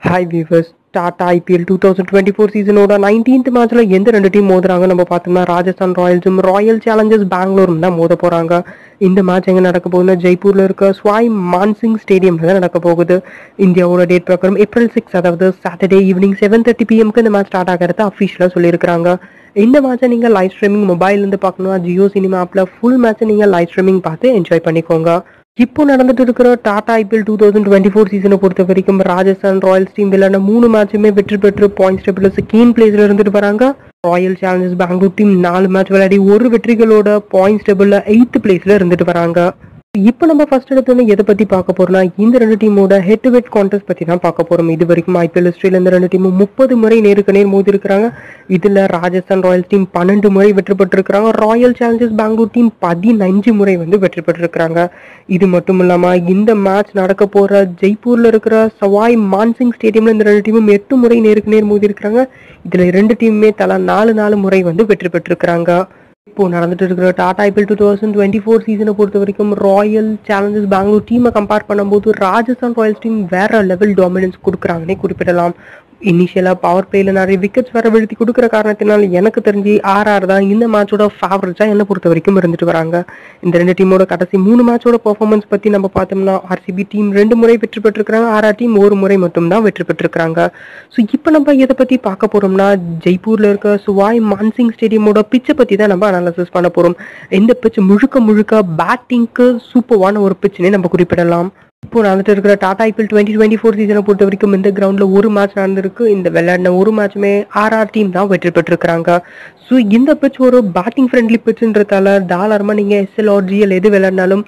Hi viewers. Tata IPL 2024 சீசனோட 19th மேட்ச்ல எந்த ரெண்டு டீம் மோதுறாங்க நம்ம பார்த்தோம்னா ராஜஸ்தான் ராயல்ஸும் ராயல் சேலஞ்சர்ஸ் பெங்களூரும் தான் மோத போறாங்க. இந்த மேட்ச் எங்க நடக்க போகுதுன்னா ஜெய்ப்பூர்ல இருக்க ஸ்வாய் மான்சிங் ஸ்டேடியம்ல தான் நடக்க போகுது. இந்தியாவோட டேட் பிரகாரம் April 6, அதாவது சாட்டர்டே ஈவினிங் 7:30 PM இந்த மேட்ச் ஸ்டார்ட் ஆகிறது அஃபிஷியலா சொல்லியிருக்காங்க. இந்த மேட்சை நீங்க லைவ் ஸ்ட்ரீமிங் மொபைல்ல இருந்து பார்க்கணும்னா ஜியோ சினிமா ஆப்ல ஃபுல் மேட்சை நீங்க லைவ் ஸ்ட்ரீமிங் பார்த்து என்ஜாய் பண்ணிக்கோங்க. இப்போ நடந்துட்டு இருக்கிற டாடா ஐபிஎல் 2024 சீசனை பொறுத்த வரைக்கும் ராஜஸ்தான் ராயல்ஸ் டீம் விளையாட 3 மேட்சுமே வெற்றி பெற்று பாயிண்ட்ஸ் டேபிள்ல செகண்ட் பிளேஸ்ல இருந்துட்டு வராங்க. Royal challengers Bangalore team 4 match விளையாடி 1 வெற்றிகளோட பாயிண்ட்ஸ் டேபிள்ல 8th பிளேஸ்ல இருந்துட்டு வராங்க. இப்போ நம்ம ஃபர்ஸ்ட் எடுத்தோன்னு எதை பத்தி பார்க்க போறோம்னா இந்த ரெண்டு டீமோட ஹெட் டு ஹெட் கான்டெஸ்ட் பத்தி தான் பார்க்க போறோம். இது வரைக்கும் ஐபிஎல் ஹிஸ்டரியில இந்த ரெண்டு டீமும் 30 முறை நேருக்கு நேர் மோதி இருக்கிறாங்க. இதுல ராஜஸ்தான் ராயல்ஸ் டீம் 12 முறை வெற்றி பெற்றிருக்கிறாங்க. ராயல் சேலஞ்சர்ஸ் பெங்களூர் டீம் 15 முறை வெற்றி பெற்றிருக்கிறாங்க. இது மட்டும் இல்லாம இந்த மேட்ச் நடக்க போற ஜெய்ப்பூர்ல இருக்கிற சவாய் மான்சிங் ஸ்டேடியம்ல இந்த ரெண்டு டீமும் 8 முறை நேருக்கு நேர் மோதி இருக்கிறாங்க. இதுல ரெண்டு டீமுமே தலா 4 முறை வெற்றி பெற்றிருக்கிறாங்க. இப்போ நடந்துட்டு இருக்கிற டாடா ஐபிஎல் 2024 சீசனை பொறுத்த வரைக்கும் ராயல் சேலஞ்சர்ஸ் பெங்களூர் டீமை கம்பேர் பண்ணும்போது ராஜஸ்தான் ராயல்ஸ் டீம் வேற லெவல் டாமினன்ஸ் கொடுக்குறாங்கன்னே குறிப்பிடலாம். இனிஷியலா பவர் பிளேல நிறைய விக்கெட்ஸ் வேற வீழ்த்தி கொடுக்குற காரணத்தினால் எனக்கு தெரிஞ்சு RR தான் இந்த மேட்சோட ஃபேவரட்ஸா என்ன பொறுத்த வரைக்கும் இருந்துட்டு வராங்க. இந்த ரெண்டு டீமோட கடைசி 3 மேட்சோட பெர்ஃபார்மன்ஸ் பத்தி நம்ம பார்த்தோம்னா RCB டீம் 2 முறை வெற்றி பெற்றிருக்காங்க. RR டீம் 1 முறை மட்டும் தான் வெற்றி பெற்றிருக்காங்க. ஸோ இப்போ நம்ம எதை பத்தி பார்க்க போறோம்னா ஜெய்ப்பூர்ல இருக்க சுவாய் மான்சிங் ஸ்டேடியமோட பிச்சை பத்தி தான் நம்ம அனாலிசிஸ் பண்ண போறோம். இந்த பிச் முழுக்க பேட்டிங்க்கு சூப்பரான ஒரு பிச்சுனே நம்ம குறிப்பிடலாம். இப்போ நடந்துட்டு இருக்கிற டாடா ஐபிஎல் 2024 சீசனை பொறுத்த வரைக்கும் இந்த கிரவுண்ட்ல ஒரு மேட்ச் நடந்திருக்கு. இந்த விளையாடின ஒரு மேட்சுமே RR டீம் தான் வெற்றி பெற்றிருக்கிறாங்க. ஸோ இந்த பிச் ஒரு பேட்டிங் ஃப்ரெண்ட்லி பிச்சுன்றதால தாராளமா நீங்க SL or GL எது விளையாடினாலும்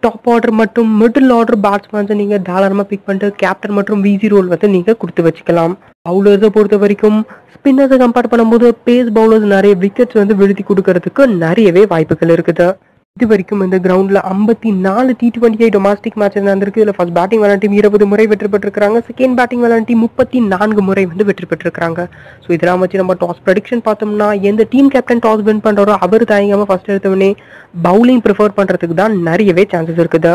டாப் ஆர்டர் மற்றும் மிடில் ஆர்டர் பேட்ஸ்மேன்ஸை நீங்க தாராளமா பிக் பண்ணிட்டு கேப்டன் மற்றும் விசி ரோல் நீங்க கொடுத்து வச்சுக்கலாம். பவுலர்ஸை பொறுத்த வரைக்கும் ஸ்பின்னர்ஸை கம்பேர் பண்ணும்போது பேஸ் பவுலர்ஸ் நிறைய விக்கெட்ஸ் வீழ்த்தி கொடுக்கறதுக்கு நிறையவே வாய்ப்புகள் இருக்குது. இது வரைக்கும் இந்த கிரவுண்ட்ல 54 T20I டொமஸ்டிக் மேட்ச் நடந்திருக்கு. இதுல ஃபர்ஸ்ட் பேட்டிங் விளையாட டீம் 20 முறை வெற்றி பெற்றிருக்காங்க. செகண்ட் பேட்டிங் விளையாட டீம் 34 முறை வெற்றி பெற்றிருக்காங்க. ஸோ இதெல்லாம் வச்சு நம்ம டாஸ் ப்ரெடிக்ஷன் பார்த்தோம்னா எந்த டீம் கேப்டன் டாஸ் வின் பண்றாரோ அவர் தயங்காம ஃபர்ஸ்ட் எடுத்தவனே பவுலிங் ப்ரிஃபர் பண்றதுக்கு தான் நிறையவே சான்சஸ் இருக்குது.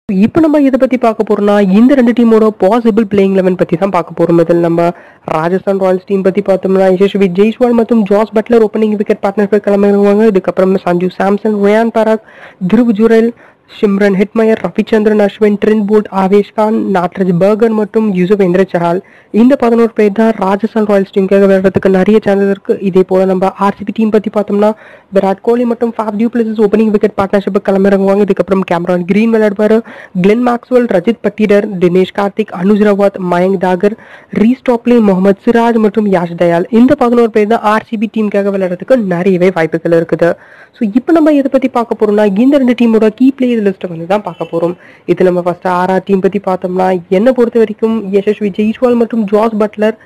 இப்போ நம்ம இதை பத்தி பார்க்க போறோம்னா இந்த ரெண்டு டீமோட பாசிபிள் பிளேயிங் 11 பத்தி தான் பார்க்க போறோம். இதில் நம்ம ராஜஸ்தான் ராயல்ஸ் டீம் பத்தி பார்த்தோம்னா யசஸ்வி ஜெய்ஸ்வால் மற்றும் Jos Buttler opening wicket partnership கிளம்பிடுவாங்க. இதுக்கப்புறம் Sanju Samson, Riyan Parag, Dhruv Jurel, Shimron Hetmyer, Ravichandran Ashwin, Trent Boult, Avesh Khan, Nandre Burger மற்றும் யுசுவேந்திர சஹால் இந்த 11 பேர் தான் ராஜஸ்தான் ராயல்ஸ் டீமுக்காக விளையாடுறதுக்கு நிறைய சான்சஸ் இருக்கு. இதே போல நம்ம RCB டீம் பத்தி பார்த்தோம்னா விராட் கோலி மற்றும் Faf du Plessis opening wicket partnership கிளம்பிறங்குவாங்க. இதுக்கப்புறம் கேமரான் கிரீன் விளையாடுவாரு. Glenn Maxwell, Rajat Patidar, Dinesh Karthik, Anuj Rawat, Mayank Dagar, Reece Topley, Mohammed Siraj மற்றும் யாஷ் தயால் இந்த 11 பேர் தான் RCB டீமுக்காக விளையாடுறதுக்கு நிறையவே வாய்ப்புகள் இருக்குது. ஸோ இப்போ நம்ம இதை பத்தி பார்க்க போறோம்னா இந்த ரெண்டு டீமோட கீ பிளேயர் லிஸ்ட்டை தான் பார்க்க போறோம். இது நம்ம ஃபர்ஸ்ட் RR டீம் பத்தி பார்த்தோம்னா என்னை பொறுத்த வரைக்கும் யசஸ்வி ஜெய்ஸ்வால் மற்றும் ஜாஸ் பட்லர்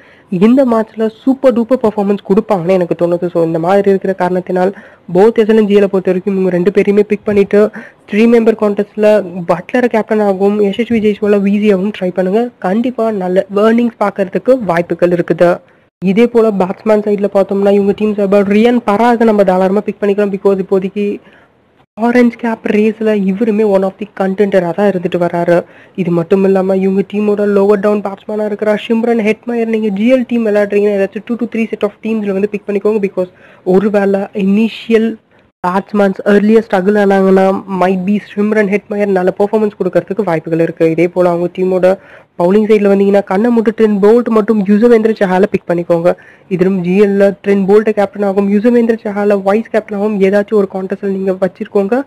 இந்த மேட்ச்ல சூப்பர் டூப்பர் பெர்ஃபார்மன்ஸ் கொடுப்பாங்கன்னு எனக்கு தோணுது. ஸோ இந்த மாதிரி இருக்கிற காரணத்தினால் போத் SL and GL பொறுத்த வரைக்கும் இவங்க ரெண்டு பேரையுமே பிக் பண்ணிட்டு 3 மெம்பர் கான்டெஸ்ட்ல பட்லர் கேப்டன் ஆகும், யசஸ்வி ஜெய்ஸ்வால விசியாவும் ட்ரை பண்ணுங்க. கண்டிப்பா நல்ல ஏர்னிங்ஸ் பார்க்கறதுக்கு வாய்ப்புகள் இருக்குது. இதே போல பேட்ஸ்மேன் சைட்ல பார்த்தோம்னா இவங்க டீம் சார்பாக ரியான் பராக நம்ம தாராளமா பிக் பண்ணிக்கலாம். பிகாஸ் இப்போதைக்கு ஆரஞ்ச் கேப் ரேஸ்ல இவருமே ஒன் ஆஃப் தி கண்டென்டரா தான் இருந்துட்டு வராரு. இது மட்டும் இல்லாம இவங்க டீமோட லோவர் டவுன் பேட்ஸ்மேனா இருக்கிற ஷிம்ரன் ஹெட்மயர் நீங்க GL டீம் விளையாடுறீங்கன்னா ஏதாச்சும் 2 to 3 செட் ஆஃப் டீம்ஸ்ல பிக் பண்ணிக்கோங்க. பிகாஸ் ஒருவேளை இனிஷியல் பேட்ஸ்மேன்ஸ் ஏர்லியா ஸ்ட்ரகிள் ஆனாங்கன்னா மைட் பி ஷிம்ரன் ஹெட்மயர் நல்ல பெர்ஃபார்மன்ஸ் கொடுக்கறதுக்கு வாய்ப்புகள் இருக்கு. இதே போல அவங்க டீமோட பவுலிங் சைட்ல வந்தீங்கன்னா கண்ணை முட்டு ட்ரெண்ட் போல்ட் மற்றும் யுசுவேந்திர சஹாலை பிக் பண்ணிக்கோங்க. இதிலும் GLல ட்ரெண்ட் போல்ட்டை கேப்டன் ஆகும், யுசுவேந்திர சஹாலை வைஸ் கேப்டன் ஆகும். ஏதாச்சும் ஒரு கான்டெஸ்ட்ல நீங்க வச்சிருக்கோங்க.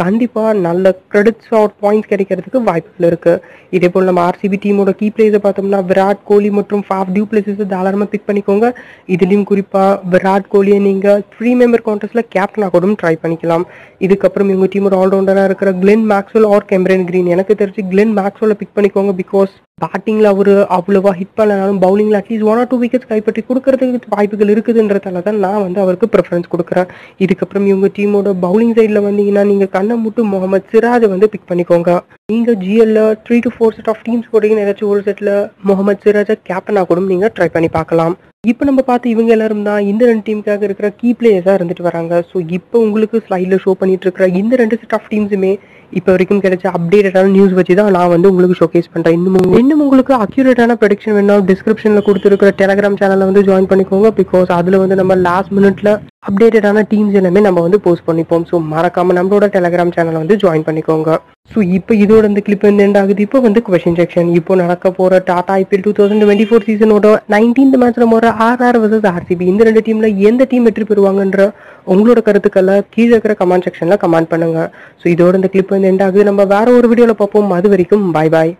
கண்டிப்பா நல்ல கிரெடிட்ஸ் ஆர் பாயிண்ட்ஸ் கிடைக்கிறதுக்கு வாய்ப்புகள் இருக்கு. இதே போல நம்ம RCB டீமோட கீ பிளேயர்ஸை பார்த்தோம்னா விராட் கோலி மற்றும் ஃபாஃப் டியூ பிளேசஸ் தாராளமா பிக் பண்ணிக்கோங்க. இதுலயும் குறிப்பா விராட் கோலியை நீங்க 3 மெம்பர் கான்டெஸ்ட்ல கேப்டன் ஆகவும் ட்ரை பண்ணிக்கலாம். இதுக்கப்புறம் இவங்க டீமோட ஆல்ரவுண்டரா இருக்கிற Glenn Maxwell or Cameron Green எனக்கு தெரிஞ்சு கிளென் மேக்ஸ்வெல்ல பிக் பண்ணிக்கோங்க. பிகாஸ் பேட்டிங்ல அவரு அவ்வளவா ஹிட் பண்ணனாலும் பவுலிங்ல அட்லீஸ்ட் 1 or 2 விக்கெட்ஸ் கைப்பற்றி கொடுக்கறதுக்கு வாய்ப்புகள் இருக்குதுன்றதால தான் நான் அவருக்கு ப்ரிஃபரன்ஸ் கொடுக்குறேன். இதுக்கப்புறம் இவங்க டீமோட பவுலிங் சைட்ல வந்தீங்கன்னா நீங்க கண்ணை முட்டு முகமது சிராஜை பிக் பண்ணிக்கோங்க. நீங்க GLல 3 to 4 செட் ஆஃப் டீம்ஸ் போட்டீங்கன்னா ஏதாச்சும் ஒரு செட்ல முகமது சிராஜை கேப்டனா கூட நீங்க ட்ரை பண்ணி பார்க்கலாம். இப்போ நம்ம பார்த்து இவங்க எல்லாரும் தான் இந்த ரெண்டு டீமுக்காக இருக்கிற கீ பிளேயர்ஸா இருந்துட்டு வராங்க. ஸோ இப்போ உங்களுக்கு ஸ்லைட்ல ஷோ பண்ணிட்டு இருக்கிற இந்த ரெண்டு செட் ஆஃப் டீம்ஸுமே இப்போ வரைக்கும் கிடைச்ச அப்டேட்டடான நியூஸ் வச்சு தான் நான் வந்து உங்களுக்கு ஷோகேஸ் பண்ணுறேன். இன்னும் உங்களுக்கு அக்யூரேட்டான ப்ரெடிக்ஷன் வேணும், டிஸ்கிரிப்ஷனில் கொடுத்துருக்கிற டெலகிராம் சேனலை வந்து ஜாயின் பண்ணிக்கோங்க. பிகாஸ் அதில் வந்து நம்ம லாஸ்ட் மினிட்ல அப்டேட்டடான டீம்ஸ் எல்லாமே நம்ம வந்து போஸ்ட் பண்ணிப்போம். ஸோ மறக்காமல் நம்மளோட டெலகிராம் சேனலை வந்து ஜாயின் பண்ணிக்கோங்க. ஸோ இப்போ இதோட இந்த கிளிப் வந்து எண்ட் ஆகுது. இப்போ வந்து கொஸ்டின் செக்ஷன். இப்போ நடக்க போகிற டாடா ஐபிஎல் 2024 சீசனோட 19th மேட்ச்ல போகிற ஆர்ஆர் vs ஆர்சிபி, இந்த ரெண்டு டீம்ல எந்த டீம் வெற்றி பெறுவாங்கன்ற உங்களோட கருத்துக்களை கீழே இருக்கிற கமெண்ட் செக்ஷன்ல கமெண்ட் பண்ணுங்க. ஸோ இதோட இந்த கிளிப் வந்து எண்ட் ஆகுது. நம்ம வேற ஒரு வீடியோவில் பார்ப்போம். அது வரைக்கும் பாய் பாய்.